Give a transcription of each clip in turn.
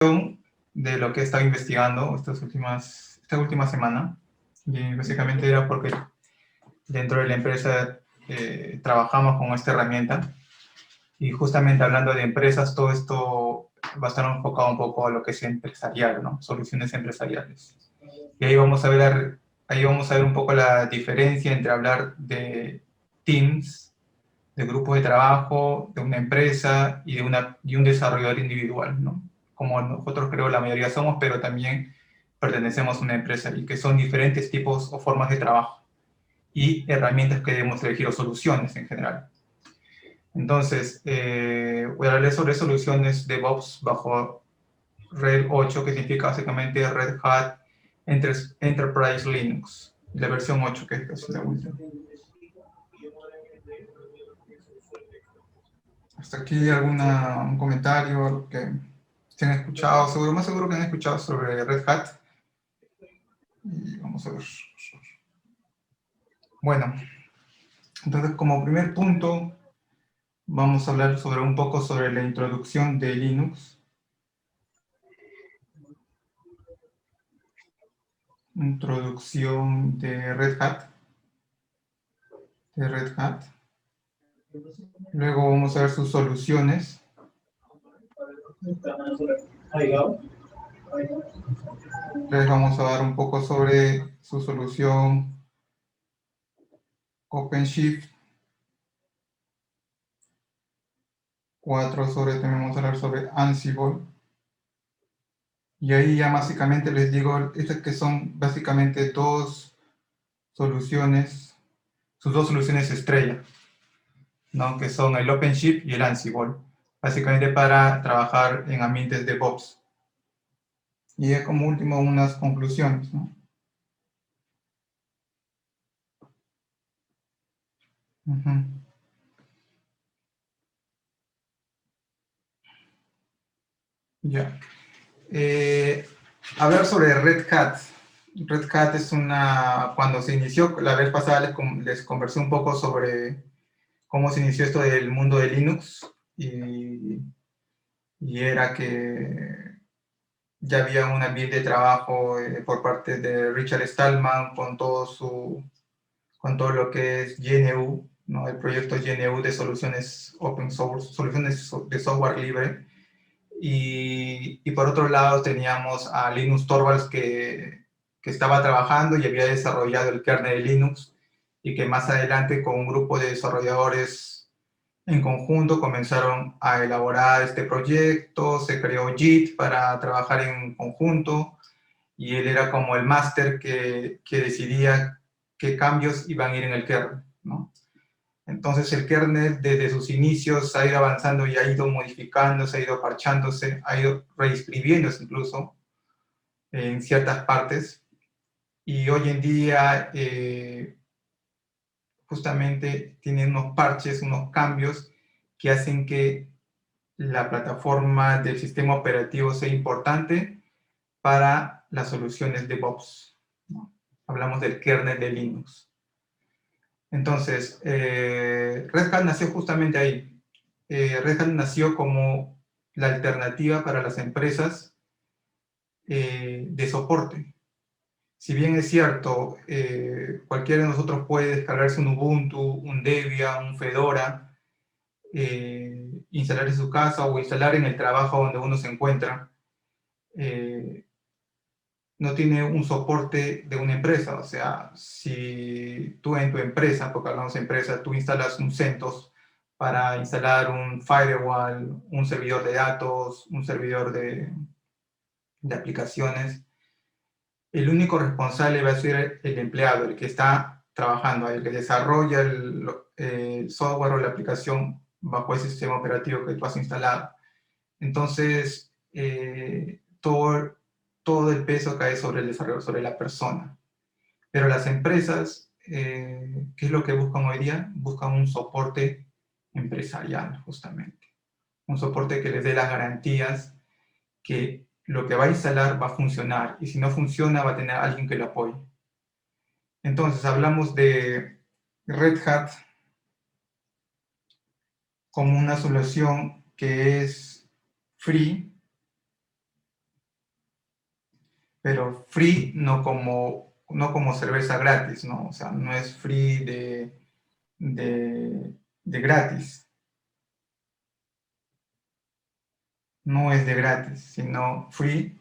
de lo que he estado investigando esta última semana. Y básicamente era porque dentro de la empresa trabajamos con esta herramienta. Y justamente hablando de empresas, todo esto va a estar enfocado un poco a lo que es empresarial, ¿no? Soluciones empresariales. Y ahí vamos a ver un poco la diferencia entre hablar de teams, de grupos de trabajo, de una empresa y de un desarrollador individual, ¿no? Como nosotros creo la mayoría somos, pero también pertenecemos a una empresa y que son diferentes tipos o formas de trabajo y herramientas que debemos elegir o soluciones en general. Entonces, voy a hablar sobre soluciones DevOps bajo Red 8, que significa básicamente Red Hat Enterprise Linux, la versión 8, que es la última. Hasta aquí un comentario, algo que se han escuchado, más seguro que han escuchado sobre Red Hat. Y vamos a ver. Bueno, entonces como primer punto, vamos a hablar un poco sobre la introducción de Linux. Introducción de Red Hat. Luego vamos a ver sus soluciones. Les vamos a dar un poco sobre su solución OpenShift. 4 también vamos a hablar sobre Ansible. Y ahí ya básicamente les digo, estas que son básicamente sus dos soluciones estrella, ¿no? Que son el OpenShift y el Ansible, básicamente para trabajar en ambientes de DevOps. Y ya como último unas conclusiones, ¿no? Ya. Hablar sobre Red Hat. Red Hat es cuando se inició, la vez pasada les conversé un poco sobre cómo se inició esto del mundo de Linux y era que ya había un ambiente de trabajo por parte de Richard Stallman con todo lo que es GNU, ¿no? El proyecto GNU de soluciones open source, soluciones de software libre. Y por otro lado teníamos a Linus Torvalds que estaba trabajando y había desarrollado el kernel de Linux y que más adelante con un grupo de desarrolladores en conjunto comenzaron a elaborar este proyecto, se creó JIT para trabajar en conjunto y él era como el máster que decidía qué cambios iban a ir en el kernel, ¿no? Entonces el kernel desde sus inicios ha ido avanzando y ha ido modificándose, ha ido parchándose, ha ido reescribiéndose incluso en ciertas partes. Y hoy en día justamente tiene unos parches, unos cambios que hacen que la plataforma del sistema operativo sea importante para las soluciones DevOps, ¿no? Hablamos del kernel de Linux. Entonces, Red Hat nació justamente ahí. Red Hat nació como la alternativa para las empresas de soporte. Si bien es cierto, cualquiera de nosotros puede descargarse un Ubuntu, un Debian, un Fedora, instalar en su casa o instalar en el trabajo donde uno se encuentra, no tiene un soporte de una empresa. O sea, si tú en tu empresa, porque hablamos de empresa, tú instalas un CentOS para instalar un firewall, un servidor de datos, un servidor de aplicaciones, el único responsable va a ser el empleado, el que está trabajando, el que desarrolla el software o la aplicación bajo ese sistema operativo que tú has instalado. Entonces, todo el peso cae sobre el desarrollo, sobre la persona. Pero las empresas, ¿qué es lo que buscan hoy día? Buscan un soporte empresarial, justamente. Un soporte que les dé las garantías que lo que va a instalar va a funcionar, y si no funciona va a tener alguien que lo apoye. Entonces, hablamos de Red Hat como una solución que es free, pero free no como cerveza gratis, ¿no? O sea, no es free de gratis, no es de gratis, sino free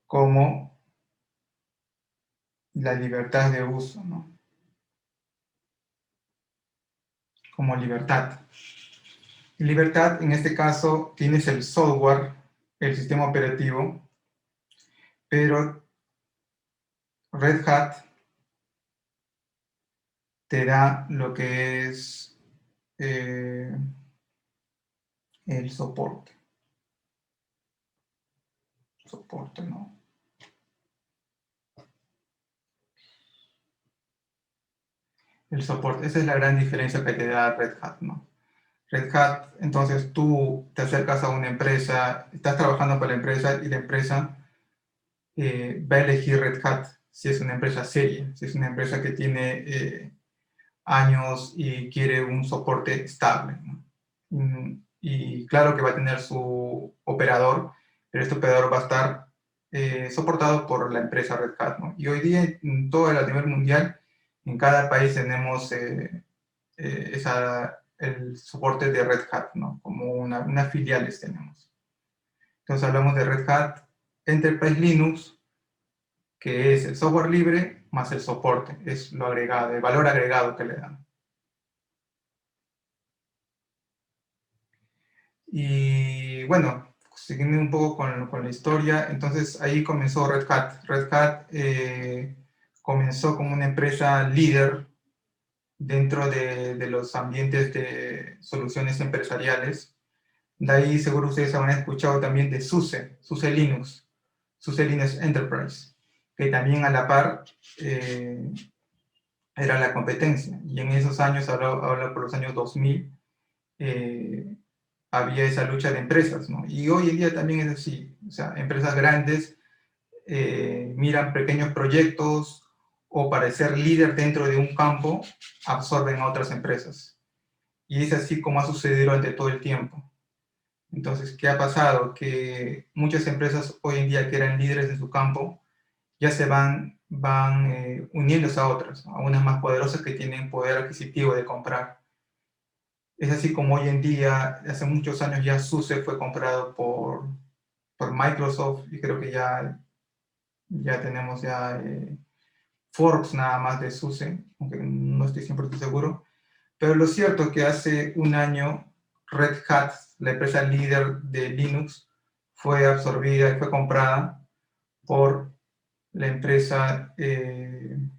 como la libertad de uso, ¿no? Como libertad. Libertad, en este caso, tienes el software, el sistema operativo, pero Red Hat te da lo que es eh, el soporte. Soporte, ¿no? El soporte, esa es la gran diferencia que te da Red Hat, ¿no? Red Hat, entonces tú te acercas a una empresa, estás trabajando para la empresa y la empresa va a elegir Red Hat si es una empresa seria, si es una empresa que tiene años y quiere un soporte estable, ¿no? Y claro que va a tener su operador, pero este operador va a estar soportado por la empresa Red Hat, ¿no? Y hoy día en todo el nivel mundial, en cada país tenemos el soporte de Red Hat, ¿no? Como una filiales tenemos. Entonces hablamos de Red Hat Enterprise Linux, que es el software libre más el soporte, es lo agregado, el valor agregado que le dan. Y bueno, siguiendo un poco con la historia, entonces ahí comenzó Red Hat. Red Hat comenzó como una empresa líder dentro de los ambientes de soluciones empresariales. De ahí seguro ustedes habrán escuchado también de SUSE, SUSE Linux Enterprise, que también a la par era la competencia. Y en esos años, habla por los años 2000, eh, había esa lucha de empresas, ¿no? Y hoy en día también es así, o sea, empresas grandes miran pequeños proyectos o para ser líder dentro de un campo, absorben a otras empresas. Y es así como ha sucedido durante todo el tiempo. Entonces, ¿qué ha pasado? Que muchas empresas hoy en día que eran líderes en su campo ya se van uniéndose a otras, ¿no? A unas más poderosas que tienen poder adquisitivo de comprar. Es así como hoy en día, hace muchos años ya SUSE fue comprado por Microsoft y creo que ya tenemos ya Forbes nada más de SUSE, aunque no estoy 100% seguro. Pero lo cierto es que hace un año Red Hat, la empresa líder de Linux, fue absorbida y fue comprada por la empresa de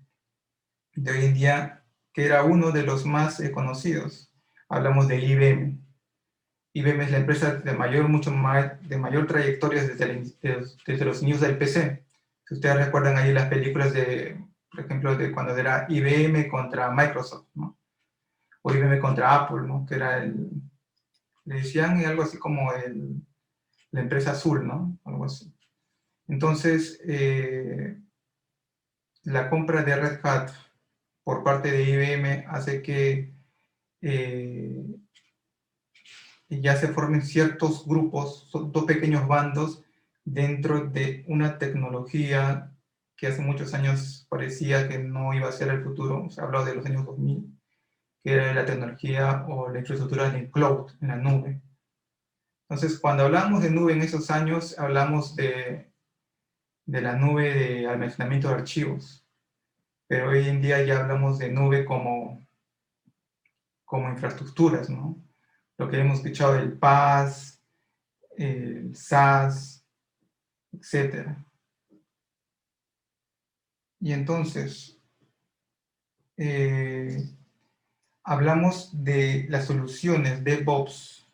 hoy en día, que era uno de los más conocidos. Hablamos de IBM. IBM es la empresa de mayor trayectoria desde los inicios del PC. Si ustedes recuerdan ahí las películas por ejemplo, de cuando era IBM contra Microsoft, ¿no? O IBM contra Apple, ¿no? Que era le decían algo así como la empresa azul, ¿no? Algo así. Entonces, la compra de Red Hat por parte de IBM hace que ya se formen ciertos grupos, son dos pequeños bandos dentro de una tecnología que hace muchos años parecía que no iba a ser el futuro, se habló de los años 2000, que era la tecnología o la infraestructura en el cloud, en la nube. Entonces, cuando hablamos de nube en esos años, hablamos de la nube de almacenamiento de archivos, pero hoy en día ya hablamos de nube como infraestructuras, ¿no? Lo que hemos escuchado del PaaS, el SaaS, etcétera. Y entonces, eh, hablamos de las soluciones DevOps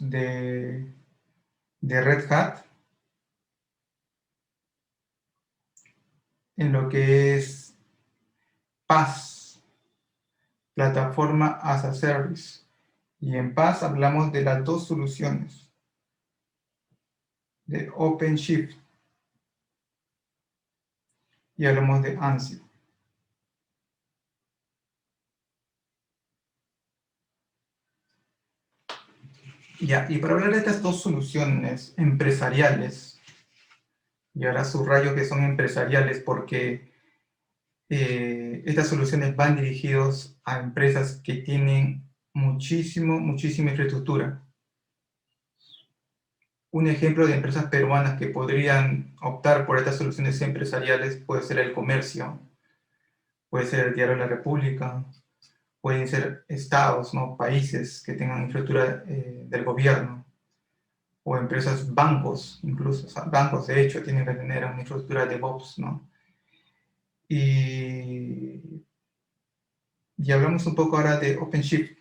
de Red Hat en lo que es PaaS, Plataforma as a Service. Y en PaaS hablamos de las dos soluciones, de OpenShift y hablamos de Ansible. Ya, y para hablar de estas dos soluciones empresariales, y ahora subrayo que son empresariales porque estas soluciones van dirigidos a empresas que tienen muchísima infraestructura. Un ejemplo de empresas peruanas que podrían optar por estas soluciones empresariales puede ser el comercio, puede ser el Diario de la República, pueden ser estados, ¿no? Países que tengan infraestructura del gobierno, o empresas, bancos, incluso, o sea, bancos de hecho tienen que tener una infraestructura de DevOps, ¿no? Y, y hablamos un poco ahora de OpenShift.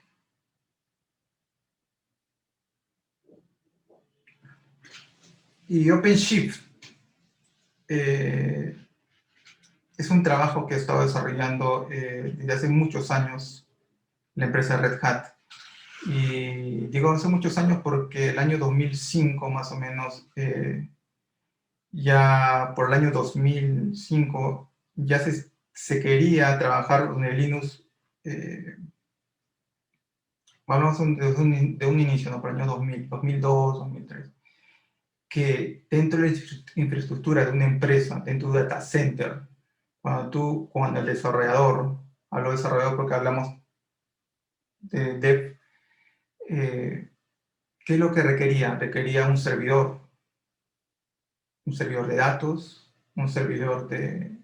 Y OpenShift eh, es un trabajo que he estado desarrollando desde hace muchos años la empresa Red Hat. Y digo hace muchos años porque el año 2005 más o menos, ya por el año 2005 ya se quería trabajar con el Linux, hablamos de un inicio, ¿no? Por el año 2000, 2002, 2003, que dentro de la infraestructura de una empresa, dentro de un data center, cuando el desarrollador, hablo de desarrollador porque hablamos de dev, ¿qué es lo que requería? Requería un servidor de datos, un servidor de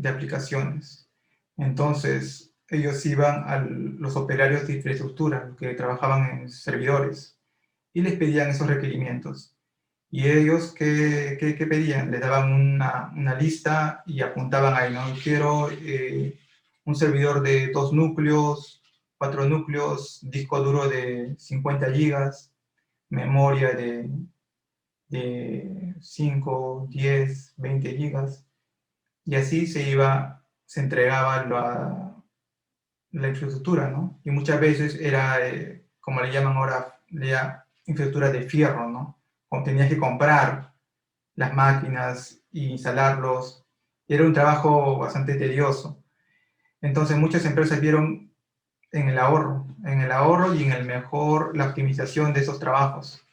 aplicaciones. Entonces, ellos iban a los operarios de infraestructura, los que trabajaban en servidores, y les pedían esos requerimientos. Y ellos, ¿qué pedían? Les daban una lista y apuntaban ahí, ¿no? Quiero un servidor de 2 núcleos, 4 núcleos, disco duro de 50 gigas, memoria de 5, 10, 20 gigas, y así se entregaba la infraestructura, ¿no? Y muchas veces era, como le llaman ahora, infraestructura de fierro, ¿no? Como tenías que comprar las máquinas e instalarlos. Era un trabajo bastante tedioso. Entonces muchas empresas vieron en el ahorro y en la optimización de esos trabajos.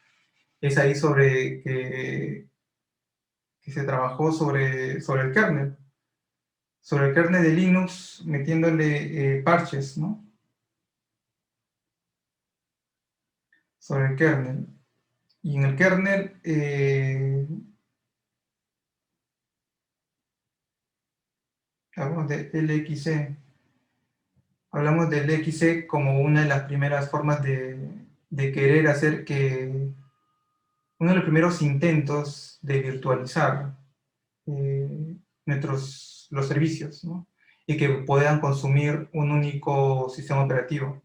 Es ahí que se trabajó sobre el kernel de Linux, metiéndole parches, ¿no? Sobre el kernel. Y en el kernel hablamos de LXC. Hablamos del LXC como una de las primeras formas de querer hacer que, uno de los primeros intentos de virtualizar los servicios, ¿no? Y que puedan consumir un único sistema operativo.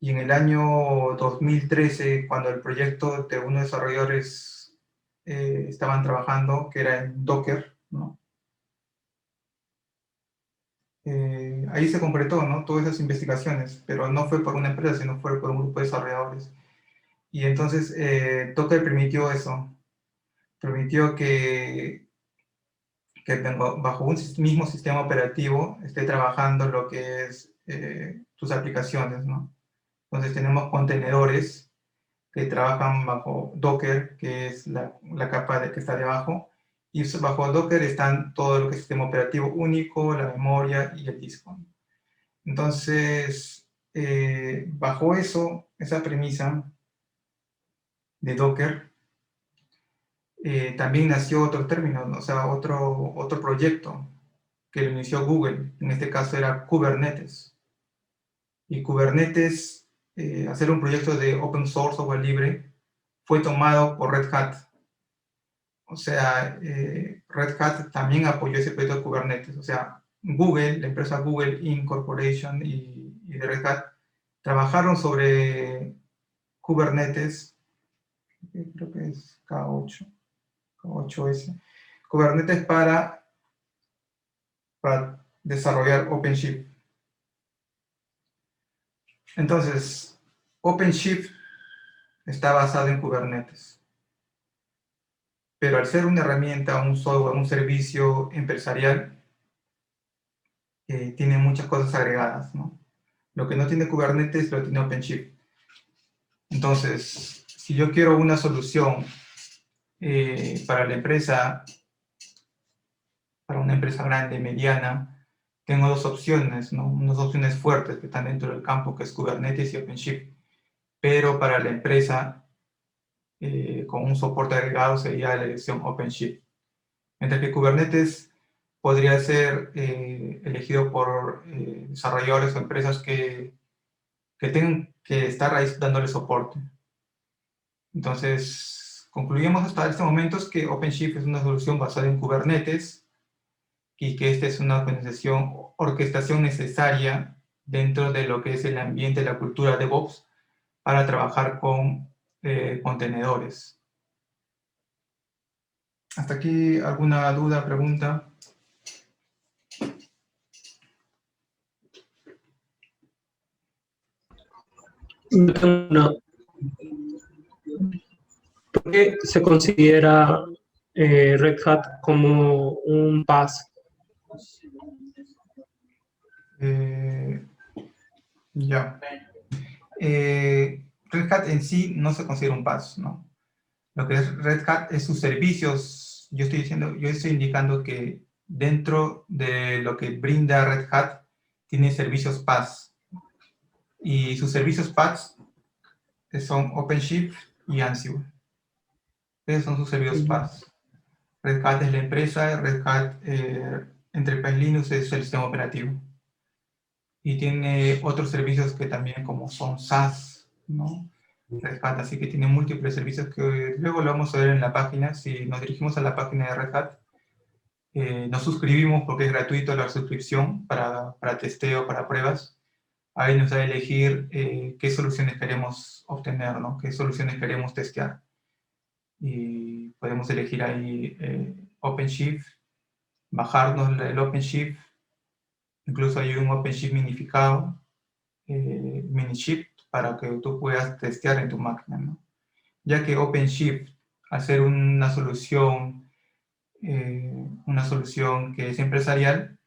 Y en el año 2013, cuando el proyecto de unos desarrolladores estaban trabajando, que era en Docker, ¿no? Ahí se concretó, ¿no? Todas esas investigaciones, pero no fue por una empresa, sino fue por un grupo de desarrolladores. Y entonces Docker permitió eso, permitió que bajo un mismo sistema operativo esté trabajando lo que es tus aplicaciones, ¿no? Entonces tenemos contenedores que trabajan bajo Docker, que es la capa que está debajo, y bajo Docker están todo lo que es sistema operativo único, la memoria y el disco. Entonces, bajo esa premisa de Docker, también nació otro término, ¿no? O sea, otro proyecto que lo inició Google, en este caso era Kubernetes. Y Kubernetes, hacer un proyecto de open source, software libre, fue tomado por Red Hat. O sea, Red Hat también apoyó ese proyecto de Kubernetes. O sea, Google, la empresa Google Incorporation y de Red Hat, trabajaron sobre Kubernetes, creo que es K8S, Kubernetes para desarrollar OpenShift. Entonces, OpenShift está basado en Kubernetes, pero al ser una herramienta, un software, un servicio empresarial, tiene muchas cosas agregadas, ¿no? Lo que no tiene Kubernetes lo tiene OpenShift. Entonces, si yo quiero una solución para la empresa, para una empresa grande, mediana, tengo dos opciones, ¿no? Unas opciones fuertes que están dentro del campo, que es Kubernetes y OpenShift. Pero para la empresa, con un soporte agregado, sería la elección OpenShift. Mientras que Kubernetes podría ser elegido por desarrolladores o empresas que tengan que estar ahí dándole soporte. Entonces, concluimos hasta este momento es que OpenShift es una solución basada en Kubernetes y que esta es una orquestación necesaria dentro de lo que es el ambiente, la cultura DevOps, para trabajar con contenedores. ¿Hasta aquí alguna duda, pregunta? No. ¿Por qué se considera Red Hat como un PaaS? Ya. Red Hat en sí no se considera un PaaS, ¿no? Lo que es Red Hat es sus servicios. Yo estoy indicando que dentro de lo que brinda Red Hat tiene servicios PaaS. Y sus servicios PaaS son OpenShift y Ansible. Esos son sus servicios PaaS. Red Hat es la empresa, Red Hat Enterprise Linux es el sistema operativo. Y tiene otros servicios que también como son SaaS, ¿no? Red Hat, así que tiene múltiples servicios que luego lo vamos a ver en la página. Si nos dirigimos a la página de Red Hat, nos suscribimos porque es gratuito la suscripción para testeo, para pruebas. Ahí nos da a elegir qué soluciones queremos obtener, ¿no? Qué soluciones queremos testear. Y podemos elegir ahí OpenShift, bajarnos el OpenShift. Incluso hay un OpenShift minificado, Minishift, para que tú puedas testear en tu máquina, ¿no? Ya que OpenShift, al ser una solución que es empresarial,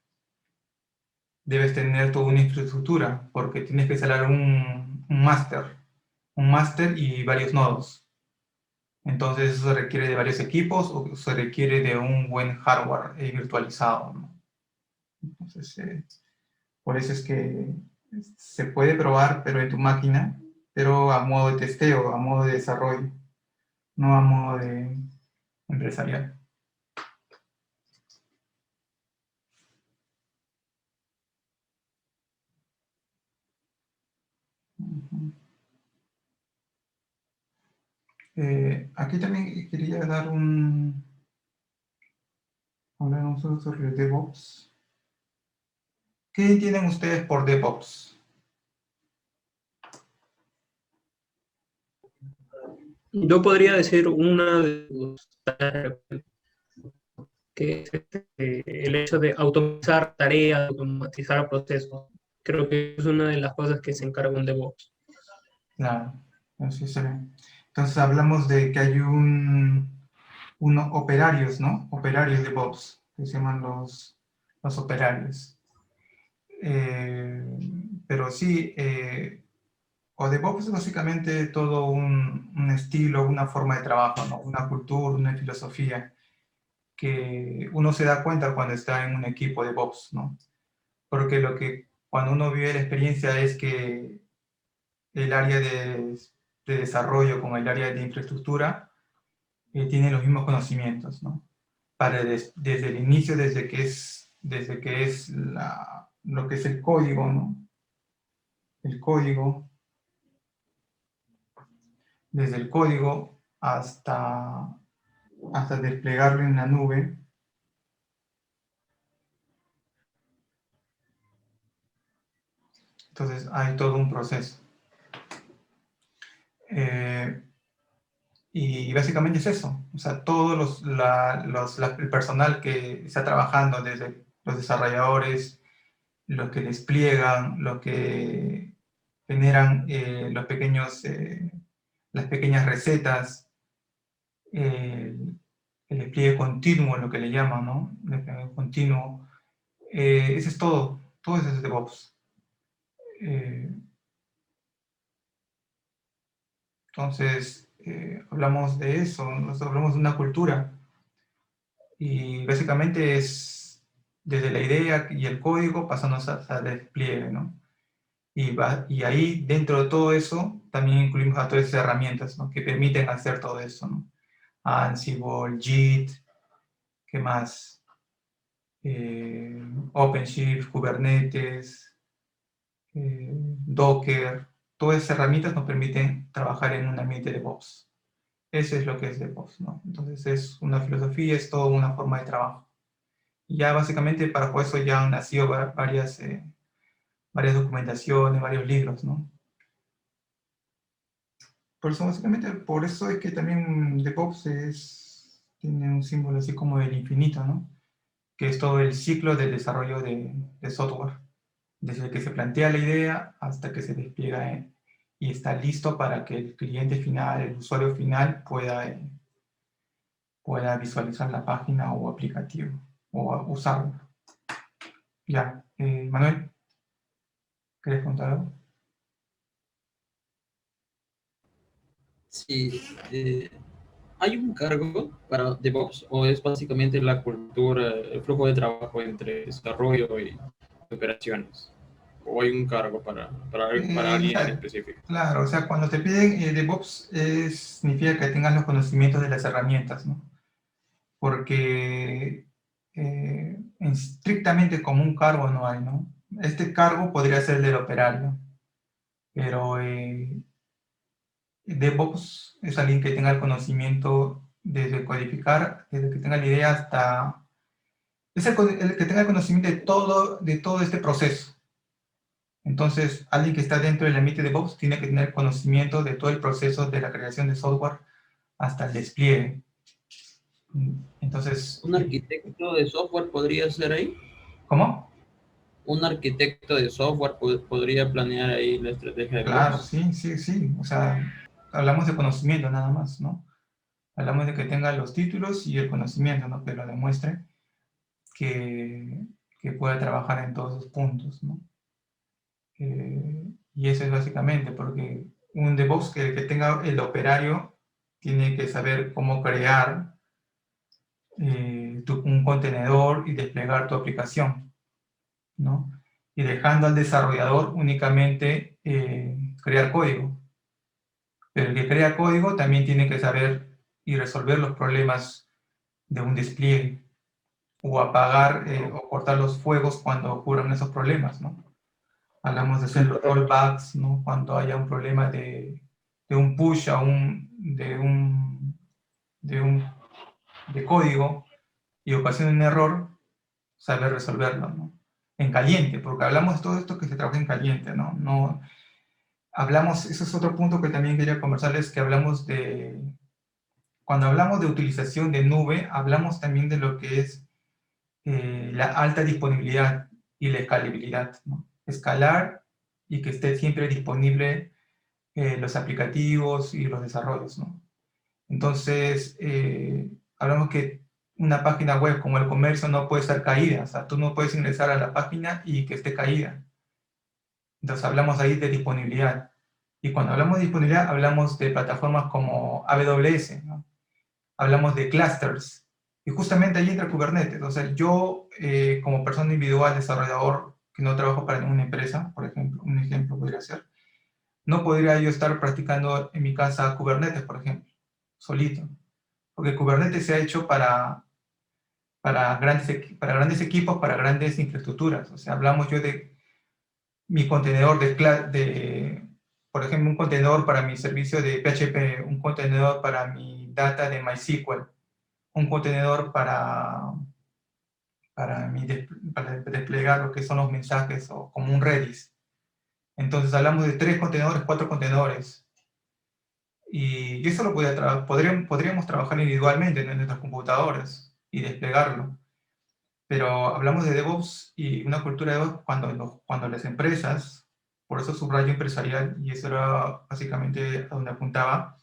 debes tener toda una infraestructura, porque tienes que instalar un máster y varios nodos. Entonces eso se requiere de varios equipos o se requiere de un buen hardware virtualizado, ¿no? Entonces, por eso es que se puede probar, pero en tu máquina, pero a modo de testeo, a modo de desarrollo, no a modo de empresarial. Aquí también quería dar hablar nosotros sobre DevOps. ¿Qué entienden ustedes por DevOps? Yo podría decir una de las tareas, que es el hecho de automatizar tareas, automatizar procesos. Creo que es una de las cosas que se encarga un DevOps. Claro, así se ve. Entonces hablamos de que hay unos operarios, ¿no? Operarios DevOps, que se llaman los operarios. Pero sí, o DevOps es básicamente todo un estilo, una forma de trabajo, ¿no? Una cultura, una filosofía que uno se da cuenta cuando está en un equipo de DevOps, ¿no? Porque cuando uno vive la experiencia es que el área de desarrollo como el área de infraestructura tienen los mismos conocimientos, ¿no? Desde el inicio, desde que es lo que es el código, ¿no? El código, desde el código hasta desplegarlo en la nube. Entonces hay todo un proceso. Y básicamente es eso. O sea, todos el personal que está trabajando, desde los desarrolladores, los que despliegan, los que generan las pequeñas recetas, el despliegue continuo, lo que le llaman, ¿no? El despliegue continuo. Ese es todo eso es DevOps. Eh, Entonces, hablamos de eso, nosotros hablamos de una cultura, y básicamente es desde la idea y el código pasando hasta el despliegue, ¿no? Y ahí, dentro de todo eso, también incluimos a todas esas herramientas, ¿no?, que permiten hacer todo eso, ¿no? Ansible, JIT, ¿qué más? OpenShift, Kubernetes, Docker, todas esas herramientas nos permiten trabajar en un ambiente de DevOps. Eso es lo que es DevOps, ¿no? Entonces es una filosofía, es toda una forma de trabajo. Y ya básicamente para eso ya han nacido varias documentaciones, varios libros, ¿no? Por eso básicamente, por eso es que también DevOps tiene un símbolo así como del infinito, ¿no? Que es todo el ciclo del desarrollo de software, desde que se plantea la idea hasta que se despliega y está listo para que el cliente final, el usuario final, pueda visualizar la página o aplicativo o usarlo. Ya, Manuel, ¿quieres contar algo? Sí, ¿hay un cargo para DevOps o es básicamente la cultura, el flujo de trabajo entre desarrollo y operaciones? ¿O hay un cargo para alguien en Mira, específico? claro, o sea, cuando te piden DevOps significa que tengas los conocimientos de las herramientas, ¿no? Porque estrictamente como un cargo no hay, ¿no? Este cargo podría ser el del operario, pero DevOps es alguien que tenga el conocimiento desde codificar, desde que tenga la idea hasta... Es el que tenga el conocimiento de todo este proceso. Entonces, alguien que está dentro del ambiente de DevOps tiene que tener conocimiento de todo el proceso de la creación de software hasta el despliegue. Entonces, ¿Un arquitecto de software podría ser ahí? ¿cómo? ¿Un arquitecto de software podría planear ahí la estrategia de Claro, DevOps? sí, sí, sí. O sea, hablamos de conocimiento nada más, ¿no? Hablamos de que tenga los títulos y el conocimiento, ¿no? Que lo demuestre, que, que pueda trabajar en todos esos puntos, ¿no? Y eso es básicamente, porque un DevOps que tenga el operario tiene que saber cómo crear un contenedor y desplegar tu aplicación, ¿no? Y dejando al desarrollador únicamente crear código. Pero el que crea código también tiene que saber y resolver los problemas de un despliegue, o apagar o cortar los fuegos cuando ocurran esos problemas, ¿no? Hablamos de hacer los rollbacks, ¿no? Cuando haya un problema de un push de código y ocasiona un error, saber resolverlo, ¿no? En caliente, porque hablamos de todo esto que se trabaja en caliente, ¿no? No hablamos, ese es otro punto que también quería conversarles, que hablamos cuando hablamos de utilización de nube, hablamos también de lo que es la alta disponibilidad y la escalabilidad, ¿no? Escalar y que esté siempre disponible los aplicativos y los desarrollos, ¿no? Entonces, hablamos que una página web como el comercio no puede estar caída, o sea, tú no puedes ingresar a la página y que esté caída. Entonces, hablamos ahí de disponibilidad. Y cuando hablamos de disponibilidad, hablamos de plataformas como AWS, ¿no? Hablamos de clusters. Y justamente ahí entra Kubernetes. O sea, yo, como persona individual, desarrollador, que no trabajo para ninguna empresa, por ejemplo, un ejemplo podría ser, no podría yo estar practicando en mi casa Kubernetes, por ejemplo, solito. Porque Kubernetes se ha hecho para grandes equipos, para grandes infraestructuras. O sea, hablamos yo de mi contenedor por ejemplo, un contenedor para mi servicio de PHP, un contenedor para mi data de MySQL, un contenedor para desplegar lo que son los mensajes, o como un Redis. Entonces hablamos de 3 contenedores, 4 contenedores. Y eso podríamos trabajar individualmente en nuestras computadoras y desplegarlo. Pero hablamos de DevOps y una cultura de DevOps cuando las empresas, por eso subrayo empresarial, y eso era básicamente a donde apuntaba,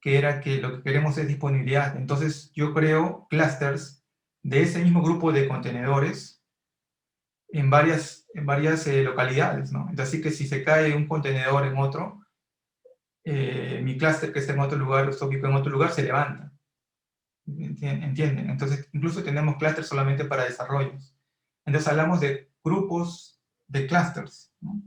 que era que lo que queremos es disponibilidad. Entonces yo creo clusters de ese mismo grupo de contenedores en varias localidades, ¿no? Entonces, así que si se cae un contenedor en otro, mi clúster que está en otro lugar, está ubicado en otro lugar, se levanta. ¿Entienden? Entonces, incluso tenemos clústeres solamente para desarrollos. Entonces, hablamos de grupos de clústeres, ¿no?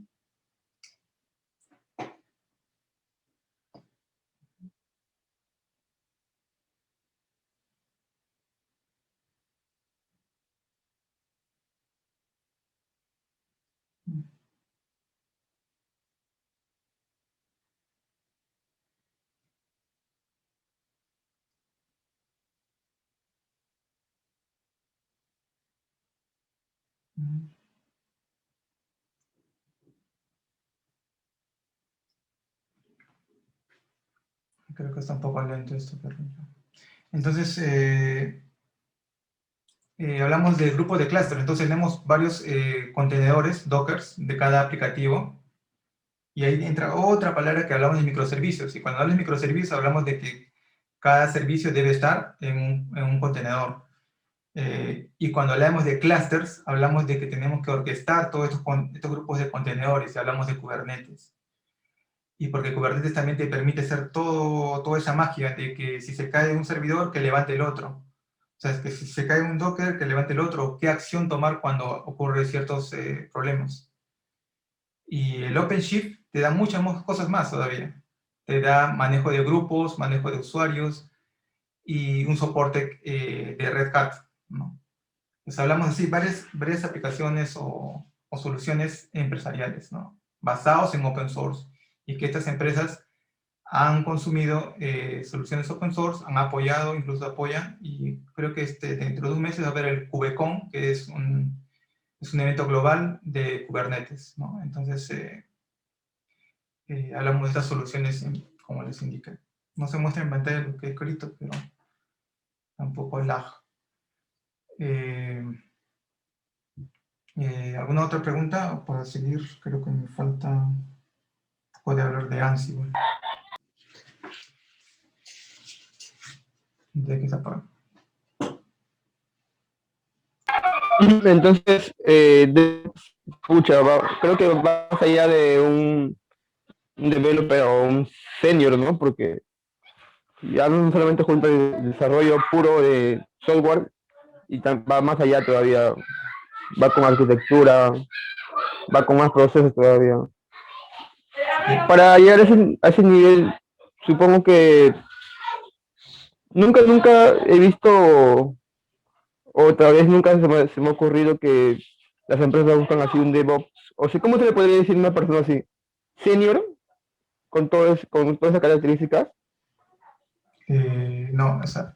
Creo que está un poco lento esto, pero... Entonces, hablamos de grupos de clúster. Entonces, tenemos varios contenedores, dockers, de cada aplicativo. Y ahí entra otra palabra que hablamos de microservicios. Y cuando hablamos de microservicios, hablamos de que cada servicio debe estar en un contenedor. Y cuando hablamos de clusters, hablamos de que tenemos que orquestar todos estos grupos de contenedores, y hablamos de Kubernetes. Y porque Kubernetes también te permite hacer toda esa magia de que si se cae un servidor, que levante el otro. O sea, es que si se cae un Docker, que levante el otro. ¿Qué acción tomar cuando ocurren ciertos problemas? Y el OpenShift te da muchas cosas más todavía. Te da manejo de grupos, manejo de usuarios y un soporte de Red Hat, ¿no? Pues hablamos así, varias aplicaciones o soluciones empresariales, ¿no? Basados en open source, y que estas empresas han consumido soluciones open source, han apoyado, incluso apoyan, y creo que dentro de un mes va a haber el KubeCon, que es un evento global de Kubernetes, ¿no? Entonces, hablamos de estas soluciones como les indica. No se muestra en pantalla lo que he escrito, pero tampoco lag. ¿Alguna otra pregunta? Para seguir, creo que me falta un poco de hablar de Ansible. De que se apaga. Entonces, creo que va más allá de un developer o un senior, ¿no? Porque ya no solamente junta el desarrollo puro de software, y va más allá todavía, va con arquitectura, va con más procesos todavía. Para llegar a ese nivel, supongo que nunca he visto, o tal vez nunca se me ha ocurrido que las empresas buscan así un DevOps. O sea, ¿cómo se le podría decir a una persona así? ¿Senior? Con todas esas características. No, o sea,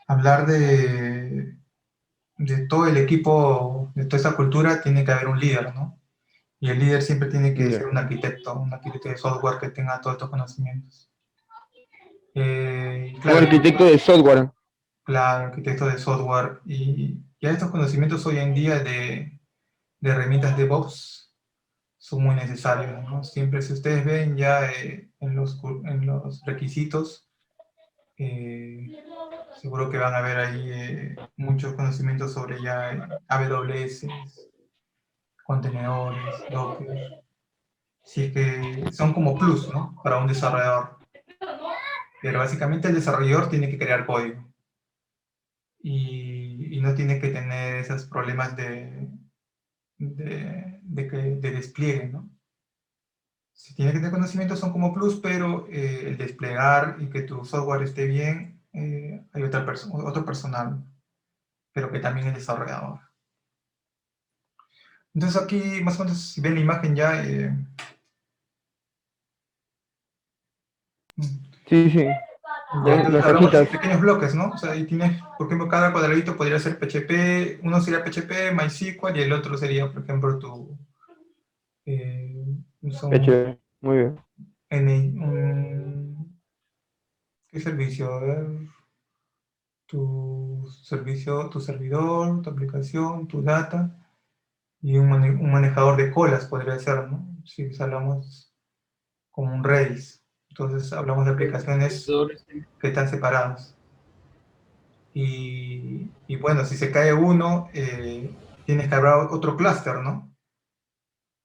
hablar de todo el equipo, de toda esa cultura, tiene que haber un líder, ¿no? Y el líder siempre tiene que ser un arquitecto de software que tenga todos estos conocimientos. Claro, Un arquitecto de software. Claro, arquitecto de software. Y ya estos conocimientos hoy en día de herramientas DevOps son muy necesarios, ¿no? Siempre, si ustedes ven ya en los requisitos, seguro que van a ver ahí muchos conocimientos sobre ya AWS, contenedores, Docker. Sí, que son como plus, ¿no? Para un desarrollador. Pero básicamente el desarrollador tiene que crear código. Y no tiene que tener esos problemas de despliegue, ¿no? Si tiene que tener conocimientos son como plus, pero el desplegar y que tu software esté bien, hay otro personal, pero que también es desarrollador. Entonces aquí, más o menos, si ven la imagen ya... Sí, sí. Ya Las hablamos de cajitas. pequeños bloques, ¿no? O sea, ahí tienes, por ejemplo, cada cuadradito podría ser PHP, uno sería PHP, MySQL, y el otro sería, por ejemplo, Hecho, muy bien. ¿qué servicio? A ver, tu servicio, tu servidor, tu aplicación, tu data, y un manejador de colas podría ser, ¿no? Si hablamos como un Redis. Entonces hablamos de aplicaciones que están separadas. Y bueno, si se cae uno, tienes que haber otro clúster, ¿no?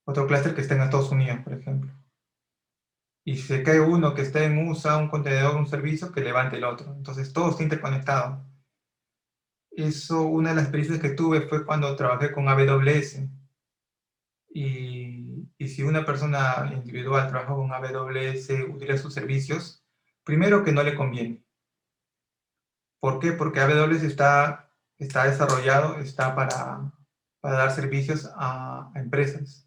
Otro clúster que esté en Estados Unidos, por ejemplo. Y si se cae uno que está en USA, un contenedor, un servicio, que levante el otro. Entonces todo está interconectado. Eso, una de las experiencias que tuve fue cuando trabajé con AWS. Y si una persona individual trabaja con AWS, utiliza sus servicios, primero que no le conviene. ¿Por qué? Porque AWS está desarrollado, está para dar servicios a empresas.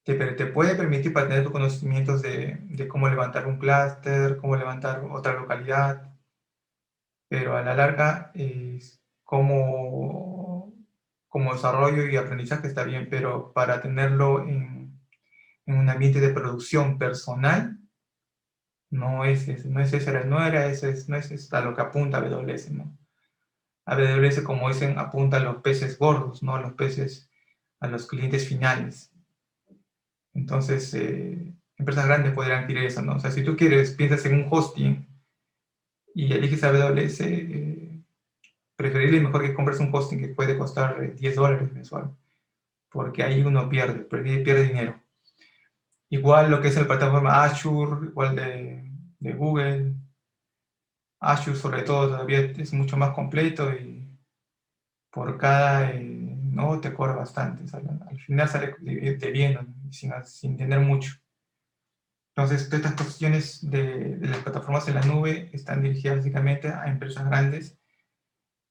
Te puede permitir para tener tus conocimientos de cómo levantar un clúster, cómo levantar otra localidad, pero a la larga, como desarrollo y aprendizaje está bien, pero para tenerlo en un ambiente de producción personal, no es ese, no es ese, no era ese, no es a lo que apunta AWS, ¿no? AWS, como dicen, apunta a los peces gordos, no a los peces, a los clientes finales. Entonces, empresas grandes podrían adquirir eso, ¿no? O sea, si tú piensas en un hosting y eliges AWS, preferible y mejor que compres un hosting que puede costar $10 mensual, porque ahí uno pierde dinero. Igual lo que es la plataforma Azure, igual de Google. Azure sobre todo todavía es mucho más completo y por cada nodo te cobra bastante. Al final sale debiendo sin tener mucho. Entonces, todas estas cuestiones de las plataformas en la nube están dirigidas básicamente a empresas grandes.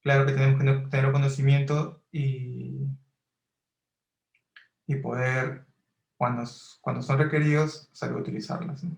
Claro que tenemos que tener conocimiento y poder, cuando son requeridos, saber utilizarlas, ¿no?